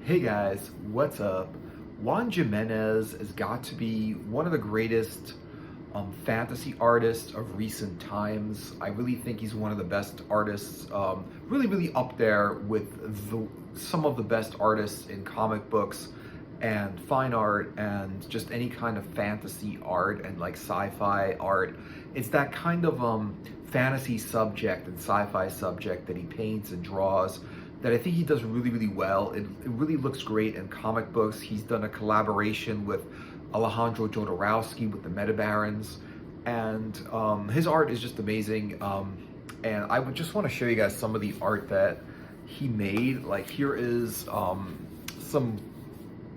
Hey guys, what's up? Juan Gimenez has got to be one of the greatest fantasy artists of recent times. I really think he's one of the best artists, really up there with some of the best artists in comic books and fine art and just any kind of fantasy art and like sci-fi art. It's that kind of fantasy subject and sci-fi subject that he paints and draws that I think he does really well. It really looks great in comic books. He's done a collaboration with Alejandro Jodorowsky with the Meta Barons, and his art is just amazing. And I would just want to show you guys some of the art that he made. Like here is some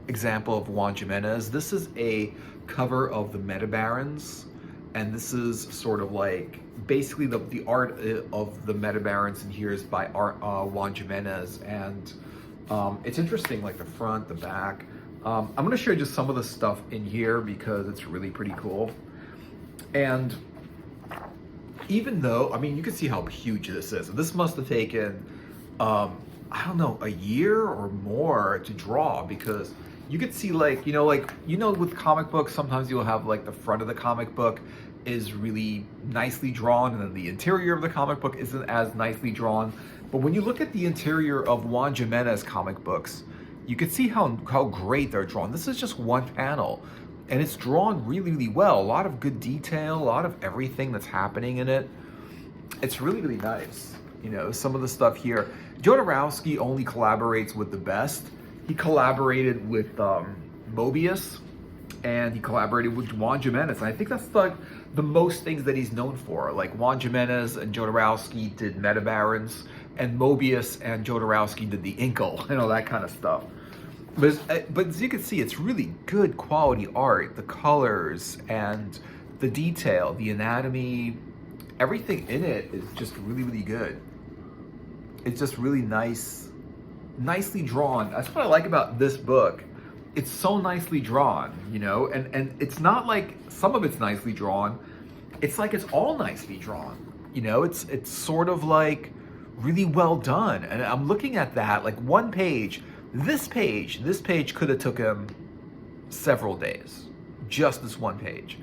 example of Juan Gimenez. This is a cover of the Meta Barons, and this is sort of like basically the art of the Meta Barons, and here is by Juan Gimenez, and it's interesting, like the front, the back. I'm going to show you just some of the stuff in here because it's really pretty cool. And even though, I mean, you can see how huge this is. This must have taken, I don't know, a year or more to draw, because you could see like, with comic books, sometimes you'll have like the front of the comic book is really nicely drawn, and then the interior of the comic book isn't as nicely drawn. But when you look at the interior of Juan Gimenez comic books, you can see how great they're drawn. This is just one panel, and it's drawn really well. A lot of good detail, a lot of everything that's happening in it. It's really nice. Some of the stuff here. Jodorowsky only collaborates with the best. He collaborated with Mobius, and he collaborated with Juan Gimenez. And I think that's like the most things that he's known for. Like Juan Gimenez and Jodorowsky did Meta Barons, and Mobius and Jodorowsky did the Inkle, that kind of stuff. But as you can see, it's really good quality art. The colors and the detail, the anatomy, everything in it is just really good. It's just really nicely drawn. That's what I like about this book. It's so nicely drawn, and it's not like some of it's nicely drawn. It's like it's all nicely drawn, it's sort of like really well done. And I'm looking at that, like one page, this page could have took him several days, just this one page.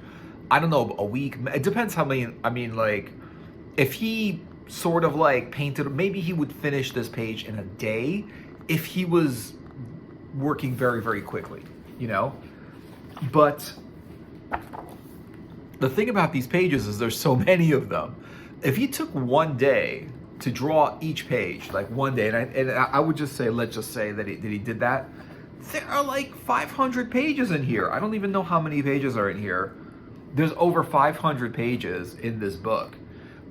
I don't know, a week. It depends how many. I mean, like if he sort of like painted, maybe he would finish this page in a day if he was working very quickly, but the thing about these pages is there's so many of them. If he took one day to draw each page, like one day, and I would just say, let's just say that he did that, there are like 500 pages in here. I don't even know how many pages are in here. There's over 500 pages in this book,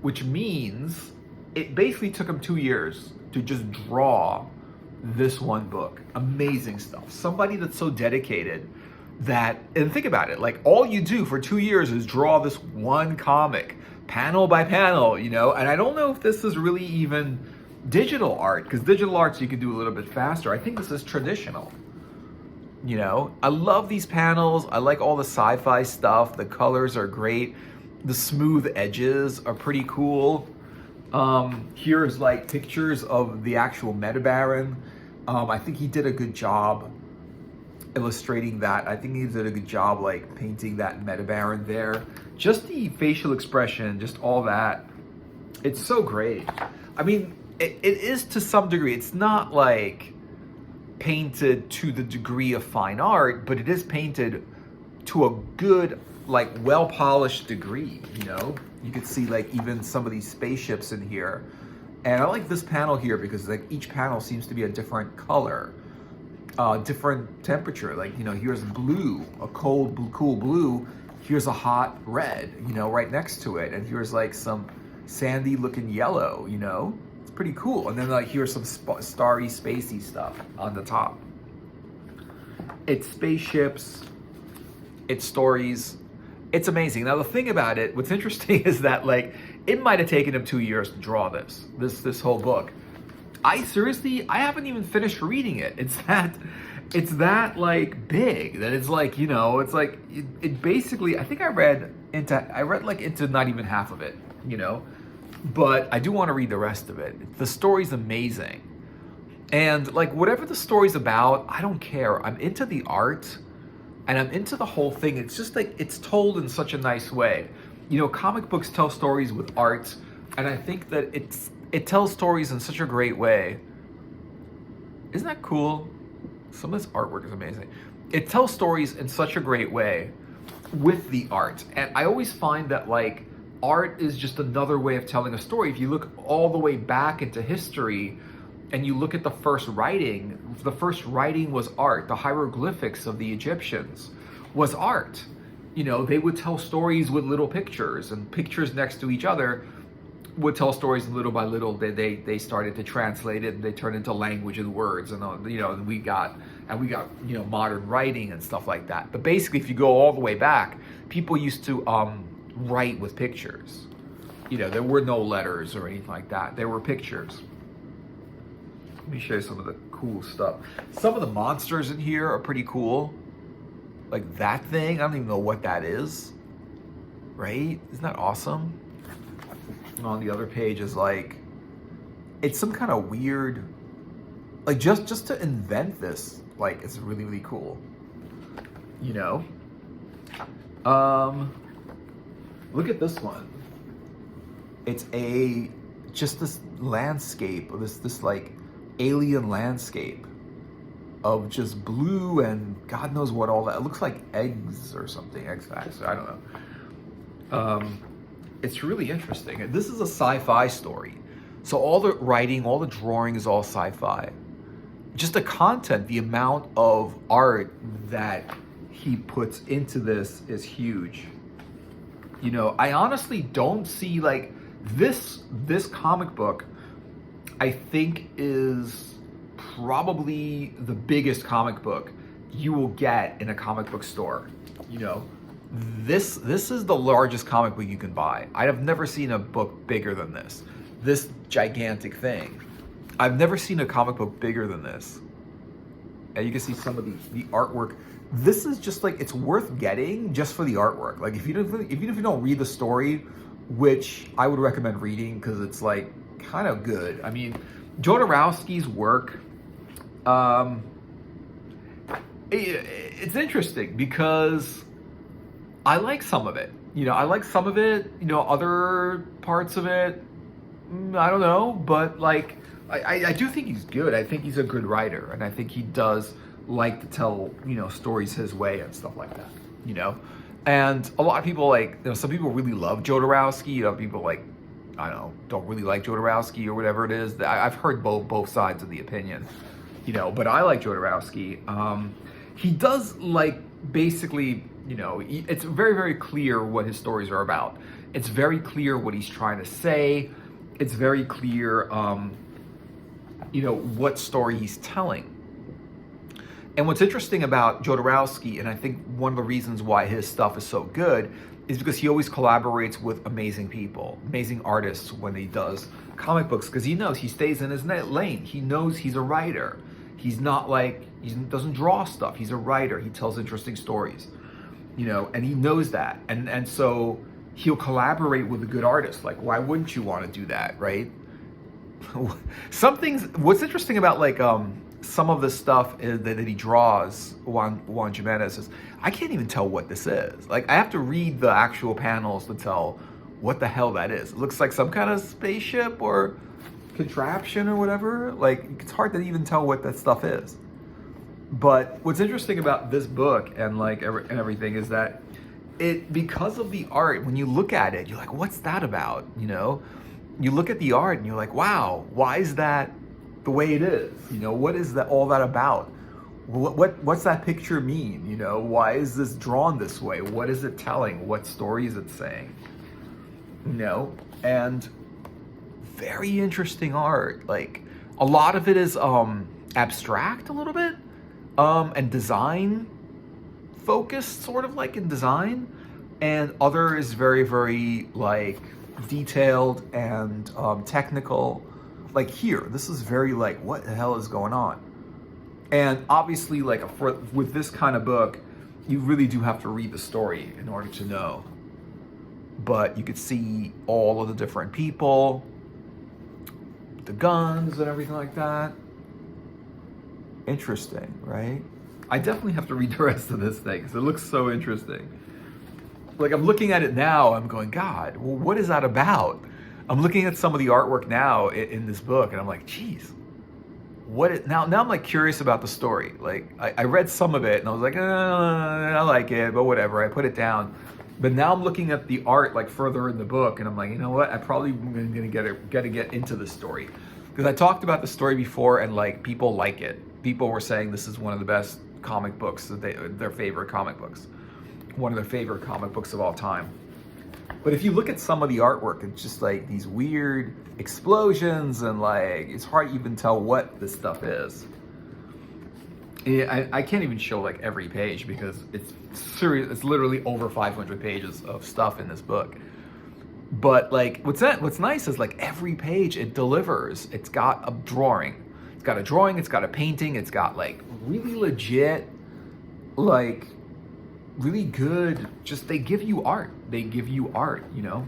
which means it basically took him 2 years to just draw this one book. Amazing stuff. Somebody that's so dedicated that, and think about it, like all you do for 2 years is draw this one comic, panel by panel, and I don't know if this is really even digital art, because digital arts you can do a little bit faster. I think this is traditional. I love these panels. I like all the sci-fi stuff. The colors are great. The smooth edges are pretty cool. Here's like pictures of the actual Meta Baron. I think he did a good job illustrating that. I think he did a good job like painting that Meta Baron there. Just the facial expression, just all that. It's so great. I mean, it is to some degree. It's not like painted to the degree of fine art, but it is painted to a good, like well-polished degree, You could see like even some of these spaceships in here. And I like this panel here because like each panel seems to be a different color, different temperature. Like, here's blue, a cool blue. Here's a hot red, right next to it. And here's like some sandy looking yellow, It's pretty cool. And then like here's some starry, spacey stuff on the top. It's spaceships, it's stories. It's amazing. Now the thing about it, what's interesting is that like it might have taken him 2 years to draw this whole book. I haven't even finished reading it. It's that like big that it's like, it's like it basically, I think I read like into not even half of it, but I do want to read the rest of it. The story's amazing. And like whatever the story's about, I don't care. I'm into the art and I'm into the whole thing. It's just like it's told in such a nice way. You know, comic books tell stories with art, and I think that it tells stories in such a great way. Isn't that cool? Some of this artwork is amazing. It tells stories in such a great way with the art. And I always find that like art is just another way of telling a story. If you look all the way back into history and you look at the first writing was art. The hieroglyphics of the Egyptians was art. You know, they would tell stories with little pictures, and pictures next to each other would tell stories. Little by little they started to translate it, and they turned into language and words, and you know, and we got you know, modern writing and stuff like that. But basically, if you go all the way back, people used to write with pictures. You know, there were no letters or anything like that. There were pictures. Let me show you some of the cool stuff. Some of the monsters in here are pretty cool. Like that thing, I don't even know what that is. Right? Isn't that awesome? And on the other page is like, it's some kind of weird, like just to invent this, like it's really, really cool. You know? Look at this one. It's just this landscape, this like alien landscape of just blue and God knows what all that. It looks like eggs or something, egg sacs, I don't know. It's really interesting. This is a sci-fi story. So all the writing, all the drawing is all sci-fi. Just the content, the amount of art that he puts into this is huge. You know, I honestly don't see like this comic book, I think is probably the biggest comic book you will get in a comic book store. You know, this is the largest comic book you can buy. I have never seen a book bigger than this. This gigantic thing. I've never seen a comic book bigger than this. And you can see some of the artwork. This is just like, it's worth getting just for the artwork. Like even if you don't read the story, which I would recommend reading because it's like kind of good. I mean, Jodorowsky's work, it's interesting because I like some of it. You know, I like some of it. You know, other parts of it, I don't know. But like, I do think he's good. I think he's a good writer, and I think he does like to tell, you know, stories his way and stuff like that. You know, and a lot of people like, you know, some people really love Jodorowsky. You know, people like, I don't know, don't really like Jodorowsky or whatever it is. I've heard both sides of the opinion, you know, but I like Jodorowsky. He does like basically, you know, it's very, very clear what his stories are about. It's very clear what he's trying to say. It's very clear, you know, what story he's telling. And what's interesting about Jodorowsky, and I think one of the reasons why his stuff is so good, is because he always collaborates with amazing people, amazing artists when he does comic books, because he knows he stays in his lane. He knows he's a writer. He's not like, he doesn't draw stuff. He's a writer. He tells interesting stories, you know, and he knows that. And so he'll collaborate with a good artist. Like, why wouldn't you want to do that, right? Some things, what's interesting about like some of the stuff that he draws, Juan Gimenez, is I can't even tell what this is. Like, I have to read the actual panels to tell what the hell that is. It looks like some kind of spaceship or contraption or whatever. Like, it's hard to even tell what that stuff is. But what's interesting about this book and like everything is that because of the art, when you look at it, you're like, what's that about? You know, you look at the art and you're like, wow, why is that the way it is? You know, what is that all that about? What's that picture mean? You know, why is this drawn this way? What is it telling? What story is it saying? You know, and very interesting art. Like, a lot of it is abstract a little bit, and design focused, sort of like in design, and other is very, very like detailed and technical. Like here, this is very like, what the hell is going on? And obviously, like with this kind of book, you really do have to read the story in order to know. But you could see all of the different people, the guns and everything like that. interesting, right? I definitely have to read the rest of this thing because it looks so interesting. Like, I'm looking at it now, I'm going, God, well, what is that about? I'm looking at some of the artwork now in this book, and I'm like, geez, now I'm like curious about the story. Like, I read some of it and I was like, I like it, but whatever, I put it down. But now I'm looking at the art like further in the book, and I'm like, you know what, I probably am gonna get into this story. Because I talked about the story before, and like, people like it. People were saying this is one of the best comic books, their favorite comic books. One of their favorite comic books of all time. But if you look at some of the artwork, it's just like these weird explosions, and like, it's hard to even tell what this stuff is. I can't even show like every page because it's literally over 500 pages of stuff in this book. But like, what's nice is like every page it delivers. It's got a drawing. It's got a painting, it's got like really legit, like really good, just they give you art, you know?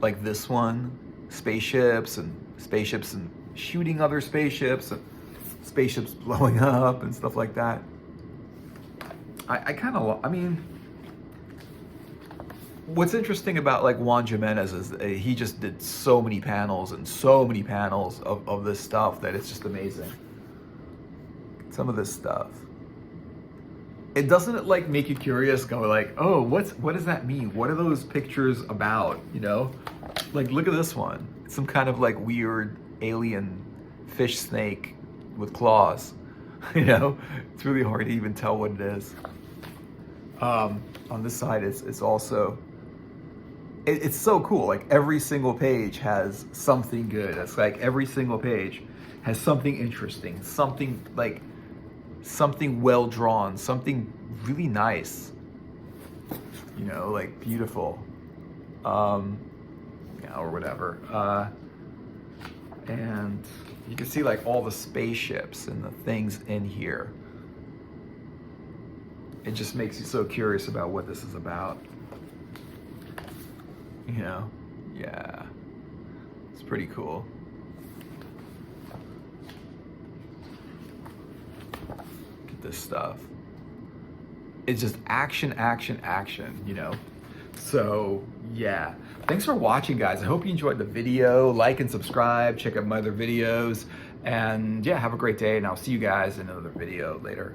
Like this one, spaceships and shooting other spaceships and spaceships blowing up and stuff like that. I mean, what's interesting about like Juan Gimenez is he just did so many panels of this stuff that it's just amazing. Some of this stuff. It doesn't like make you curious, go like, oh, what does that mean? What are those pictures about, you know? Like, look at this one. It's some kind of like weird alien fish snake with claws, you know? It's really hard to even tell what it is. On this side, it's also, it's so cool. Like every single page has something good. It's like every single page has something interesting, something well drawn, something really nice, you know, like beautiful, yeah, or whatever. And you can see like all the spaceships and the things in here. It just makes you so curious about what this is about. You know, yeah, it's pretty cool. This stuff, it's just action, you know? So yeah, thanks for watching, guys. I hope you enjoyed the video. Like and subscribe, check out my other videos, and yeah, have a great day, and I'll see you guys in another video later.